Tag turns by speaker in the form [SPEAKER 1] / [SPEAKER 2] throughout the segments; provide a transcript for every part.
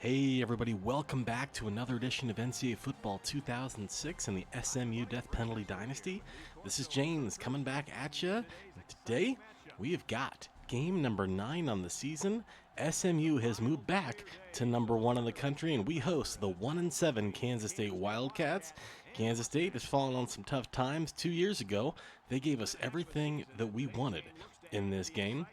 [SPEAKER 1] Hey everybody, welcome back to another edition of NCAA Football 2006 in the SMU Death Penalty Dynasty. This is James coming back at you. Today, we have got game number 9 on the season. SMU has moved back to number 1 in the country, and we host the 1-7 Kansas State Wildcats. Kansas State has fallen on some tough times. 2 years ago, they gave us everything that we wanted in this game.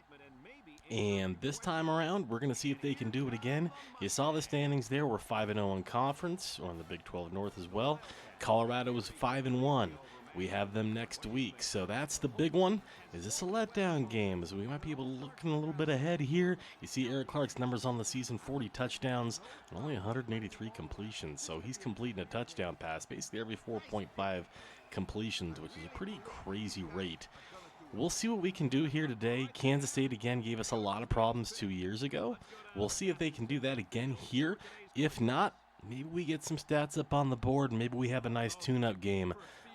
[SPEAKER 1] And this time around, we're going to see if they can do it again. You saw the standings there. We're 5-0 in conference, or in the Big 12 North as well. Colorado is 5-1. We have them next week. So that's the big one. Is this a letdown game? As we might be able to look a little bit ahead here. You see Eric Clark's numbers on the season, 40 touchdowns and only 183 completions. So he's completing a touchdown pass basically every 4.5 completions, which is a pretty crazy rate. We'll see what we can do here today. Kansas State, again, gave us a lot of problems 2 years ago. We'll see if they can do that again here. If not, maybe we get some stats up on the board. Maybe we have a nice tune-up game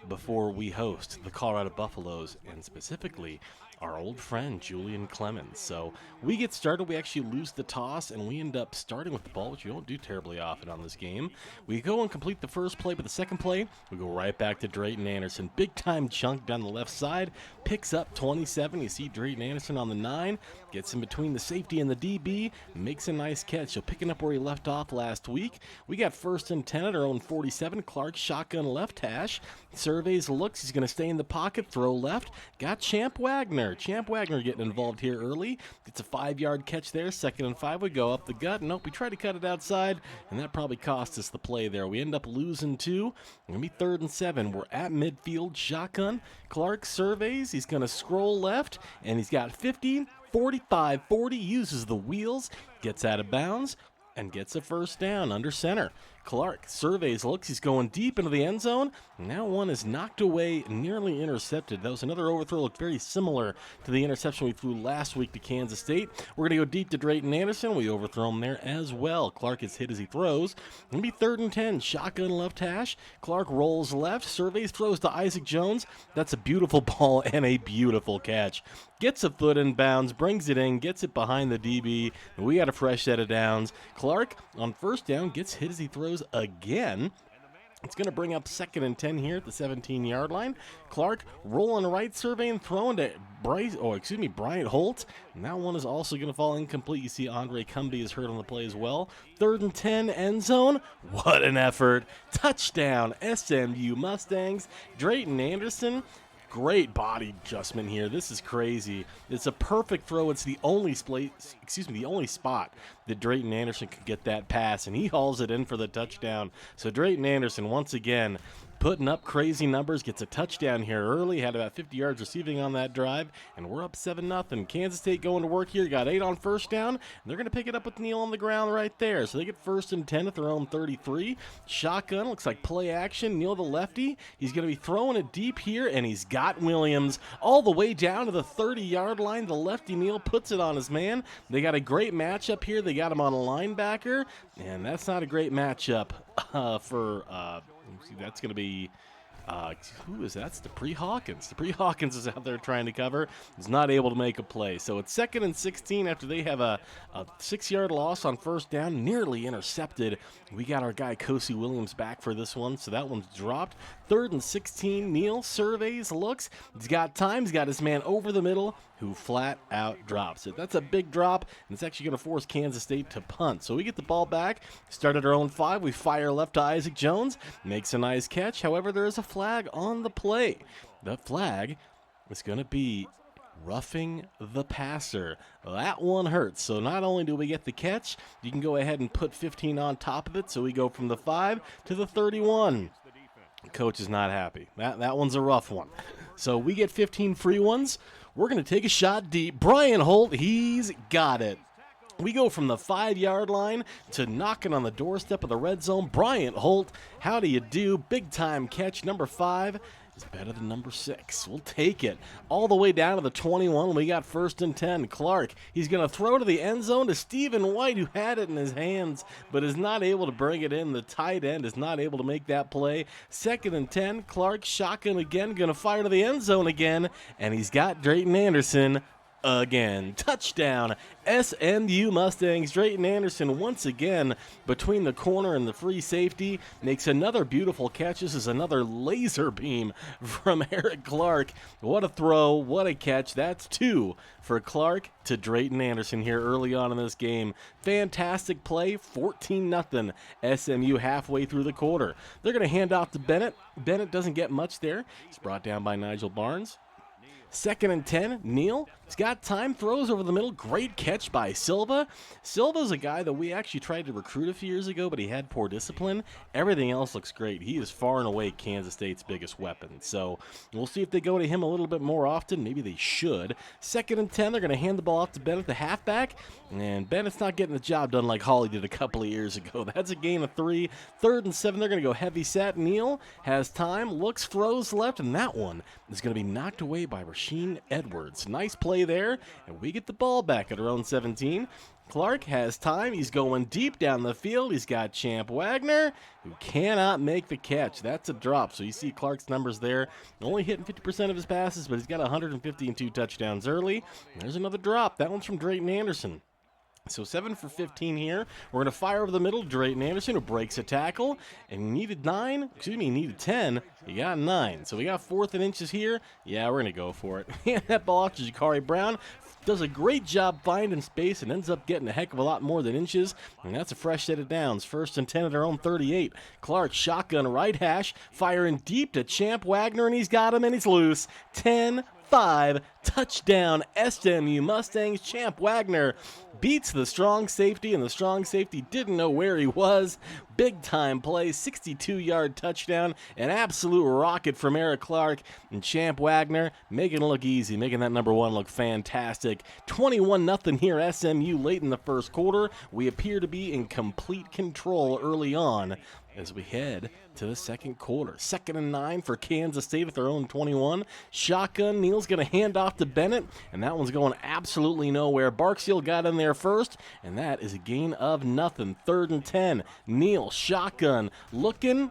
[SPEAKER 1] before we host the Colorado Buffaloes, and specifically our old friend Julian Clemens. So we get started. We actually lose the toss, and we end up starting with the ball, which we don't do terribly often on this game. We go and complete the first play, but the second play, we go right back to Drayton Anderson. Big-time chunk down the left side, picks up 27. You see Drayton Anderson on the 9, gets in between the safety and the DB, makes a nice catch. So picking up where he left off last week, we got 1st and 10 at our own 47. Clark shotgun left hash, surveys, looks, he's going to stay in the pocket, throw left, got Champ Wagner getting involved here early, gets a 5-yard catch there. 2nd and 5, we go up the gut. Nope, we try to cut it outside, and that probably cost us the play there. We end up losing 2. Going to be 3rd and 7. We're at midfield, shotgun. Clark surveys, he's going to scroll left, and he's got 50, 45, 40, uses the wheels, gets out of bounds, and gets a 1st down under center. Clark surveys, looks, he's going deep into the end zone. Now one is knocked away, nearly intercepted. That was another overthrow, looked very similar to the interception we threw last week to Kansas State. We're going to go deep to Drayton Anderson. We overthrow him there as well. Clark is hit as he throws. Going to be 3rd and 10, shotgun left hash. Clark rolls left, surveys, throws to Isaac Jones. That's a beautiful ball and a beautiful catch. Gets a foot in bounds, brings it in, gets it behind the DB, and we got a fresh set of downs. Clark on 1st down gets hit as he throws again. It's going to bring up 2nd and 10 here at the 17-yard line. Clark rolling right, surveying, throwing to Bryant Holt. And that one is also going to fall incomplete. You see Andre Cumby is hurt on the play as well. 3rd and 10, end zone. What an effort. Touchdown, SMU Mustangs. Drayton Anderson. Great body adjustment here. This is crazy. It's a perfect throw. It's the only spot that Drayton Anderson could get that pass, and he hauls it in for the touchdown. So Drayton Anderson, once again, putting up crazy numbers, gets a touchdown here early, had about 50 yards receiving on that drive, and we're up 7-0. Kansas State going to work here, got 8 on 1st down, and they're going to pick it up with Neal on the ground right there. So they get 1st and 10 at their own 33. Shotgun, looks like play action. Neal the lefty, he's going to be throwing it deep here, and he's got Williams all the way down to the 30-yard line. The lefty Neal puts it on his man. They got a great matchup here. They got him on a linebacker, and that's not a great matchup that's going to be, who is that? It's Dupree Hawkins. Dupree Hawkins is out there trying to cover. He's not able to make a play. So it's 2nd and 16 after they have a 6-yard loss on 1st down, nearly intercepted. We got our guy Kosi Williams back for this one, so that one's dropped. 3rd and 16, Neal surveys, looks. He's got time. He's got his man over the middle, who flat out drops it. That's a big drop, and it's actually going to force Kansas State to punt. So we get the ball back, start at our own 5. We fire left to Isaac Jones, makes a nice catch. However, there is a flag on the play. The flag is going to be roughing the passer. That one hurts. So not only do we get the catch, you can go ahead and put 15 on top of it. So we go from the 5 to the 31. Coach is not happy. That one's a rough one. So we get 15 free ones. We're going to take a shot deep. Bryant Holt, he's got it. We go from the 5-yard line to knocking on the doorstep of the red zone. Bryant Holt, how do you do? Big time catch. Number 5 is better than number 6. We'll take it. All the way down to the 21. We got 1st and 10. Clark, he's going to throw to the end zone to Stephen White, who had it in his hands, but is not able to bring it in. The tight end is not able to make that play. 2nd and 10. Clark, shotgun again, going to fire to the end zone again, and he's got Drayton Anderson again. Touchdown, SMU Mustangs. Drayton Anderson once again between the corner and the free safety makes another beautiful catch. This is another laser beam from Eric Clark. What a throw, what a catch. That's 2 for Clark to Drayton Anderson here early on in this game. Fantastic play, 14-0 SMU halfway through the quarter. They're going to hand off to Bennett. Bennett doesn't get much there. He's brought down by Nigel Barnes. 2nd and 10, Neal. He's got time, throws over the middle. Great catch by Silva. Silva's a guy that we actually tried to recruit a few years ago, but he had poor discipline. Everything else looks great. He is far and away Kansas State's biggest weapon. So we'll see if they go to him a little bit more often. Maybe they should. 2nd and 10, they're going to hand the ball off to Bennett, the halfback. And Bennett's not getting the job done like Hawley did a couple of years ago. That's a gain of 3. 3rd and 7, they're going to go heavy set. Neal has time, looks, throws left, and that one is going to be knocked away by Rasheem Edwards. Nice play there, and we get the ball back at our own 17. Clark has time. He's going deep down the field. He's got Champ Wagner, who cannot make the catch. That's a drop. So you see Clark's numbers there. Only hitting 50% of his passes, but he's got 150 and 2 touchdowns early. There's another drop. That one's from Drayton Anderson. So 7 for 15 here. We're going to fire over the middle. Drayton Anderson, who breaks a tackle. And he needed 10. He got 9. So we got 4th and inches here. Yeah, we're going to go for it. Hand that ball off to Jakari Brown. Does a great job finding space and ends up getting a heck of a lot more than inches. And that's a fresh set of downs. 1st and 10 at our own 38. Clark, shotgun right hash, firing deep to Champ Wagner, and he's got him, and he's loose. 10-5, touchdown, SMU Mustangs. Champ Wagner beats the strong safety, and the strong safety didn't know where he was. Big time play, 62-yard touchdown, an absolute rocket from Eric Clark, and Champ Wagner making it look easy, making that number 1 look fantastic. 21-0 here, SMU late in the first quarter. We appear to be in complete control early on as we head to the second quarter. 2nd and 9 for Kansas State at their own 21. Shotgun, Neal's going to hand off to Bennett, and that one's going absolutely nowhere. Barksdale got in there first, and that is a gain of nothing. 3rd and 10. Neal, shotgun, looking.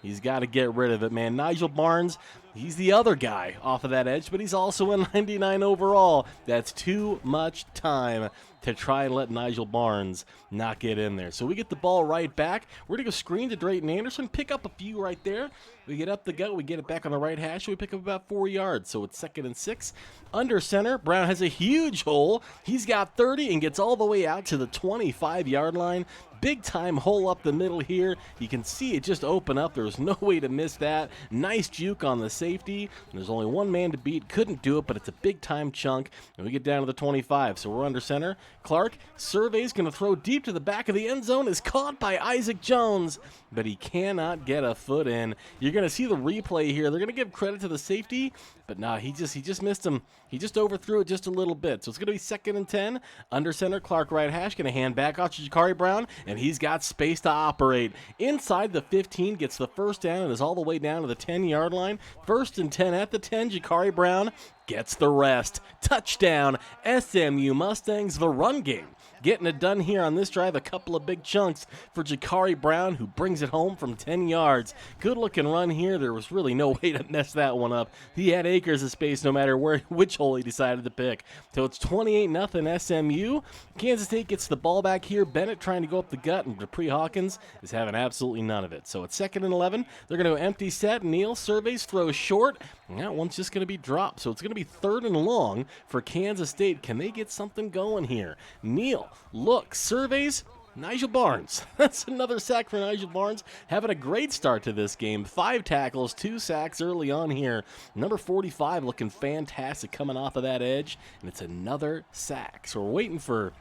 [SPEAKER 1] He's got to get rid of it, man. Nigel Barnes, he's the other guy off of that edge, but he's also a 99 overall. That's too much time to try and let Nigel Barnes not get in there. So we get the ball right back. We're going to go screen to Drayton Anderson, pick up a few right there. We get up the gut, we get it back on the right hash, we pick up about 4 yards. So it's 2nd and 6. Under center, Brown has a huge hole. He's got 30 and gets all the way out to the 25-yard line. Big time hole up the middle here. You can see it just open up. There's no way to miss that. Nice juke on the safety. There's only one man to beat. Couldn't do it, but it's a big time chunk. And we get down to the 25. So we're under center. Clark surveys, going to throw deep to the back of the end zone. Is caught by Isaac Jones, but he cannot get a foot in. You're going to see the replay here. They're going to give credit to the safety, but nah, he just missed him. He just overthrew it just a little bit. So it's going to be 2nd and 10. Under center, Clark right hash, going to hand back off to Jakari Brown, and he's got space to operate. Inside the 15, gets the first down, and is all the way down to the 10-yard line. 1st and 10 at the 10. Jakari Brown gets the rest. Touchdown, SMU Mustangs. The run game getting it done here on this drive. A couple of big chunks for Jakari Brown, who brings it home from 10 yards. Good looking run here. There was really no way to mess that one up. He had acres of space no matter which hole he decided to pick. So it's 28-0 SMU. Kansas State gets the ball back here. Bennett trying to go up the gut, and Dupree Hawkins is having absolutely none of it. So it's 2nd and 11. They're going to go empty set. Neal surveys, throws short, and that one's just going to be dropped. So it's going to be 3rd and long for Kansas State. Can they get something going here? Neal, look, surveys, Nigel Barnes. That's another sack for Nigel Barnes. Having a great start to this game. 5 tackles, 2 sacks early on here. Number 45 looking fantastic coming off of that edge, and it's another sack. So we're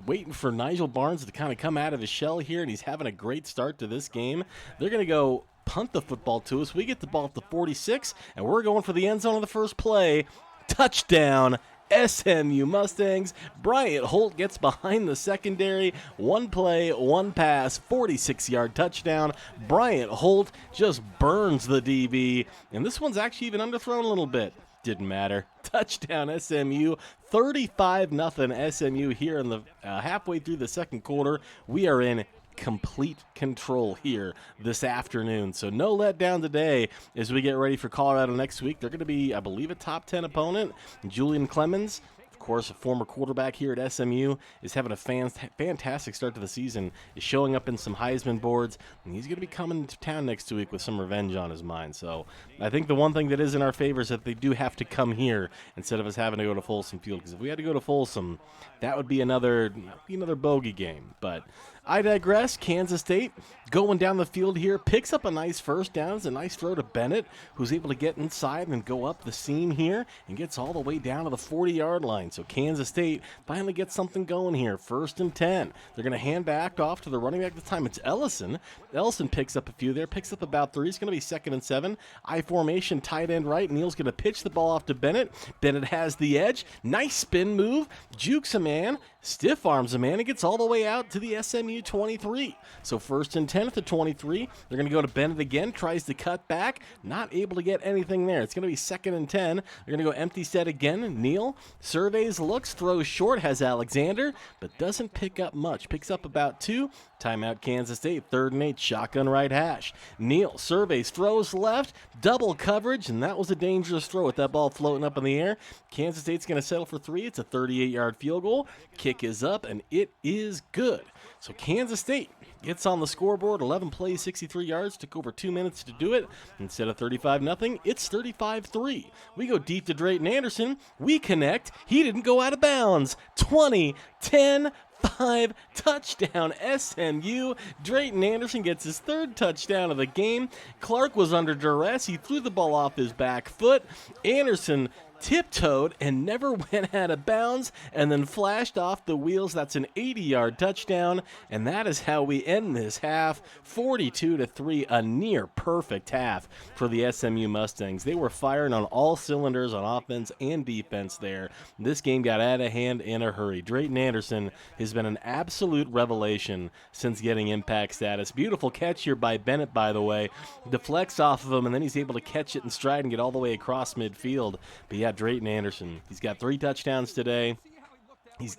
[SPEAKER 1] waiting for Nigel Barnes to kind of come out of his shell here, and he's having a great start to this game. They're going to go punt the football to us. We get the ball at the 46, and we're going for the end zone on the first play. Touchdown, SMU Mustangs. Bryant Holt gets behind the secondary. 1 play, 1 pass, 46-yard touchdown. Bryant Holt just burns the DB, and this one's actually even underthrown a little bit. Didn't matter. Touchdown SMU. 35-0 SMU here in the halfway through the second quarter. We are in complete control here this afternoon. So no letdown today as we get ready for Colorado next week. They're going to be, I believe, a top 10 opponent. Julian Clemens, of course, a former quarterback here at SMU, is having a fantastic start to the season, is showing up in some Heisman boards, and he's going to be coming to town next week with some revenge on his mind. So I think the one thing that is in our favor is that they do have to come here instead of us having to go to Folsom Field, because if we had to go to Folsom, that would be another bogey game. But I digress. Kansas State going down the field here, picks up a nice first down. It's a nice throw to Bennett, who's able to get inside and go up the seam here and gets all the way down to the 40-yard line. So Kansas State finally gets something going here. 1st and 10. They're going to hand back off to the running back this time. It's Ellison. Ellison picks up a few there, picks up about 3. It's going to be 2nd and 7. I formation, tight end right. Neal's going to pitch the ball off to Bennett. Bennett has the edge. Nice spin move. Jukes a man. Stiff arms a man. It gets all the way out to the SMU 23. So 1st and 10 at the 23. They're going to go to Bennett again. Tries to cut back. Not able to get anything there. It's going to be 2nd and 10. They're going to go empty set again. Neal surveys, looks, throws short, has Alexander, but doesn't pick up much. Picks up about 2. Timeout Kansas State. 3rd and 8. Shotgun right hash. Neal surveys, throws left. Double coverage, and that was a dangerous throw with that ball floating up in the air. Kansas State's going to settle for 3. It's a 38-yard field goal. Kick is up, and it is good. So Kansas State gets on the scoreboard. 11 plays, 63 yards. Took over 2 minutes to do it. Instead of 35-0, it's 35-3. We go deep to Drayton Anderson. We connect. He didn't go out of bounds. 20, 10, 5, touchdown SMU. Drayton Anderson gets his 3rd touchdown of the game. Clark was under duress. He threw the ball off his back foot. Anderson tiptoed and never went out of bounds and then flashed off the wheels. That's an 80-yard touchdown, and that is how we end this half. 42-3, a near perfect half for the SMU Mustangs. They were firing on all cylinders on offense and defense there. This game got out of hand in a hurry. Drayton Anderson has been an absolute revelation since getting impact status. Beautiful catch here by Bennett, by the way. Deflects off of him, and then he's able to catch it in stride and get all the way across midfield. But yeah, Drayton Anderson, he's got 3 touchdowns today.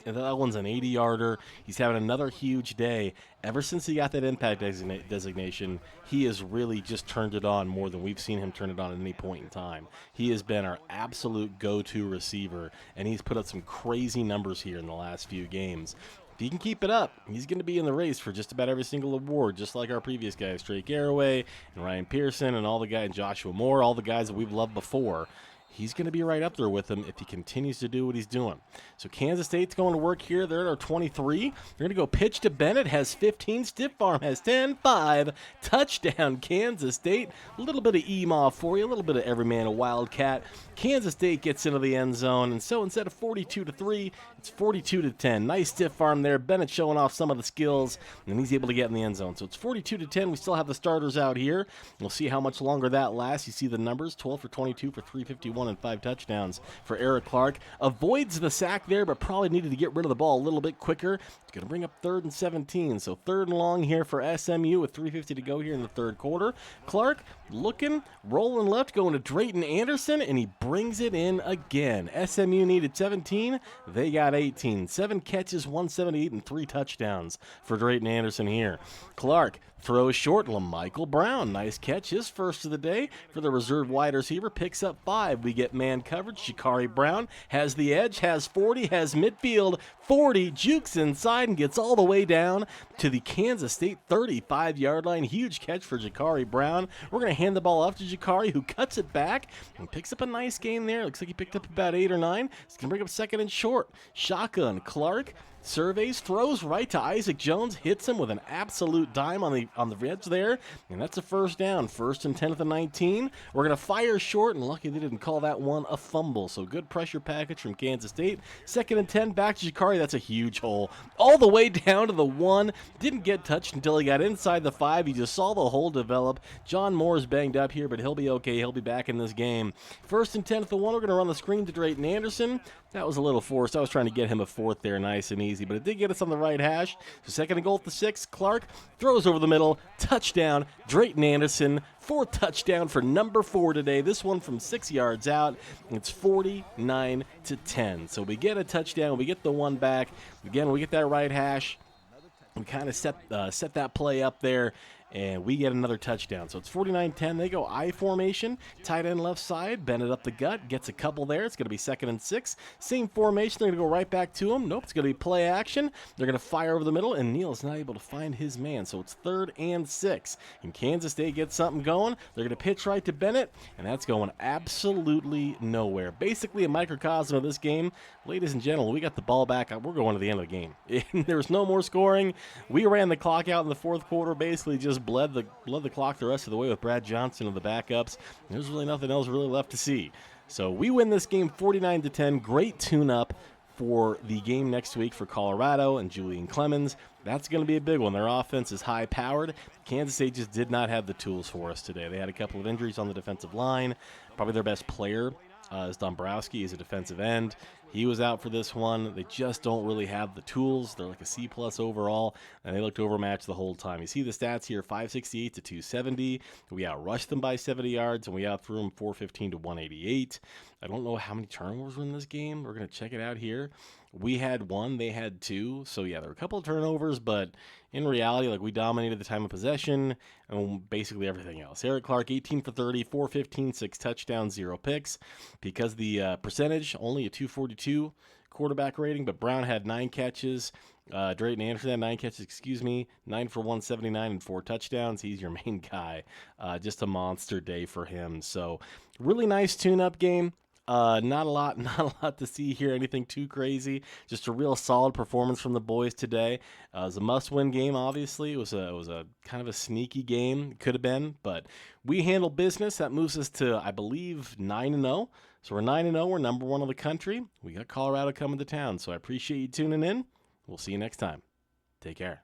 [SPEAKER 1] That one's an 80-yarder. He's having another huge day. Ever since he got that impact designation, he has really just turned it on more than we've seen him turn it on at any point in time. He has been our absolute go-to receiver, and he's put up some crazy numbers here in the last few games. If he can keep it up, he's going to be in the race for just about every single award, just like our previous guys, Drake Garraway and Ryan Pearson and all the guys, Joshua Moore, all the guys that we've loved before. He's going to be right up there with him if he continues to do what he's doing. So Kansas State's going to work here. They're at our 23. They're going to go pitch to Bennett. Has 15. Stiff arm has 10. 5. Touchdown Kansas State. A little bit of EMAW for you. A little bit of every man a Wildcat. Kansas State gets into the end zone. And so instead of 42-3, it's 42-10. Nice stiff arm there. Bennett showing off some of the skills, and he's able to get in the end zone. So it's 42-10. We still have the starters out here. We'll see how much longer that lasts. You see the numbers, 12 for 22 for 351 and 5 touchdowns for Eric Clark. Avoids the sack there, but probably needed to get rid of the ball a little bit quicker. It's going to bring up 3rd and 17. So 3rd and long here for SMU with 3:50 to go here in the 3rd quarter. Clark looking, rolling left, going to Drayton Anderson, and he brings it in again. SMU needed 17. They got 18. 7 catches, 178, and 3 touchdowns for Drayton Anderson here. Clark throws short. LaMichael Brown, nice catch, his first of the day for the reserve wide receiver. Picks up 5. We get man coverage. Shikari Brown has the edge, has 40, has midfield 40, jukes inside and gets all the way down to the Kansas State 35-yard line. Huge catch for Shikari Brown. We're going to hand the ball off to Shikari, who cuts it back and picks up a nice gain there. Looks like he picked up about 8 or 9. He's going to bring up 2nd and short. Shotgun. Clark surveys, throws right to Isaac Jones, hits him with an absolute dime on the edge there, and that's a 1st down. 1st and 10 at the 19. We're going to fire short, and lucky they didn't call that one a fumble. So good pressure package from Kansas State. 2nd and 10, back to Shikari. That's a huge hole. All the way down to the 1. Didn't get touched until he got inside the 5. You just saw the hole develop. John Moore's banged up here, but he'll be okay. He'll be back in this game. 1st and 10 at the 1. We're going to run the screen to Drayton Anderson. That was a little forced. I was trying to get him a 4th there, nice and easy, but it did get us on the right hash. So 2nd and goal at the 6. Clark throws over the middle. Touchdown, Drayton Anderson. 4th touchdown for number 4 today. This one from 6 yards out. It's 49-10. So we get a touchdown. We get the 1 back. Again, we get that right hash. We kind of set that play up there, and we get another touchdown. So it's 49-10. They go I formation, tight end left side, bend it up the gut, gets a couple there. It's going to be 2nd and 6. Same formation. They're going to go right back to him. Nope, it's going to be play action. They're going to fire over the middle, and Neal's not able to find his man. So it's 3rd and 6. And Kansas State gets something going. They're going to pitch right to Bennett, and that's going absolutely nowhere. Basically a microcosm of this game. Ladies and gentlemen, we got the ball back. We're going to the end of the game. There was no more scoring. We ran the clock out in the 4th quarter, basically just bled the clock the rest of the way with Brad Johnson and the backups. There's really nothing else really left to see. So we win this game 49-10. Great tune-up for the game next week for Colorado and Julian Clemens. That's going to be a big one. Their offense is high-powered. Kansas State just did not have the tools for us today. They had a couple of injuries on the defensive line. Probably their best player is Dombrowski. He's a defensive end. He was out for this one. They just don't really have the tools. They're like a C+ overall, and they looked overmatched the whole time. You see the stats here, 568 to 270. We outrushed them by 70 yards, and we outthrew them 415 to 188. I don't know how many turnovers were in this game. We're going to check it out here. We had 1, they had 2. So, yeah, there were a couple of turnovers, but in reality, like, we dominated the time of possession and basically everything else. Eric Clark, 18 for 30, 415, 6 touchdowns, 0 picks. Because the percentage, only a 242 quarterback rating, but Brown had 9 catches. Drayton Anderson had 9 catches, 9 for 179 and 4 touchdowns. He's your main guy. Just a monster day for him. So, really nice tune-up game. Not a lot to see here, anything too crazy. Just a real solid performance from the boys today. It was a must-win game, obviously. It was a kind of a sneaky game. Could have been, but we handled business. That moves us to, I believe, 9-0. So we're 9-0. We're number 1 in the country. We got Colorado coming to town, so I appreciate you tuning in. We'll see you next time. Take care.